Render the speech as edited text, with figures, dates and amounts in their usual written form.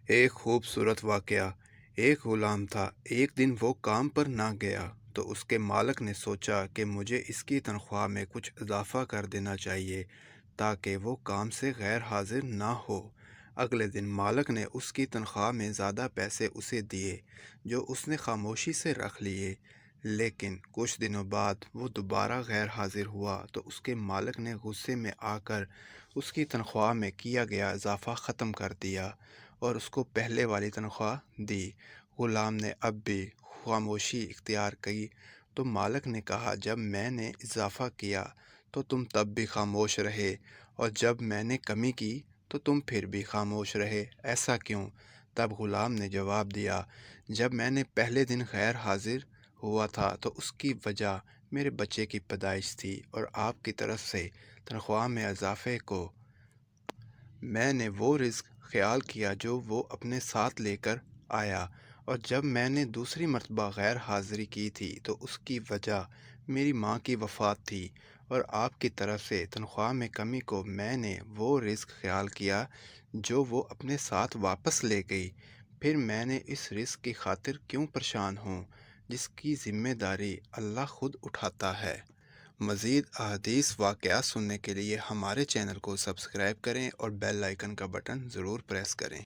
ایک خوبصورت واقعہ۔ ایک غلام تھا۔ ایک دن وہ کام پر نہ گیا تو اس کے مالک نے سوچا کہ مجھے اس کی تنخواہ میں کچھ اضافہ کر دینا چاہیے تاکہ وہ کام سے غیر حاضر نہ ہو۔ اگلے دن مالک نے اس کی تنخواہ میں زیادہ پیسے اسے دیے جو اس نے خاموشی سے رکھ لیے، لیکن کچھ دنوں بعد وہ دوبارہ غیر حاضر ہوا تو اس کے مالک نے غصے میں آ کر اس کی تنخواہ میں کیا گیا اضافہ ختم کر دیا اور اس کو پہلے والی تنخواہ دی۔ غلام نے اب بھی خاموشی اختیار کی تو مالک نے کہا، جب میں نے اضافہ کیا تو تم تب بھی خاموش رہے، اور جب میں نے کمی کی تو تم پھر بھی خاموش رہے، ایسا کیوں؟ تب غلام نے جواب دیا، جب میں نے پہلے دن غیر حاضر ہوا تھا تو اس کی وجہ میرے بچے کی پیدائش تھی، اور آپ کی طرف سے تنخواہ میں اضافے کو میں نے وہ رزق خیال کیا جو وہ اپنے ساتھ لے کر آیا، اور جب میں نے دوسری مرتبہ غیر حاضری کی تھی تو اس کی وجہ میری ماں کی وفات تھی، اور آپ کی طرف سے تنخواہ میں کمی کو میں نے وہ رزق خیال کیا جو وہ اپنے ساتھ واپس لے گئی۔ پھر میں نے اس رزق کی خاطر کیوں پریشان ہوں جس کی ذمہ داری اللہ خود اٹھاتا ہے؟ مزید احادیث واقعات سننے کے لیے ہمارے چینل کو سبسکرائب کریں اور بیل آئیکن کا بٹن ضرور پریس کریں۔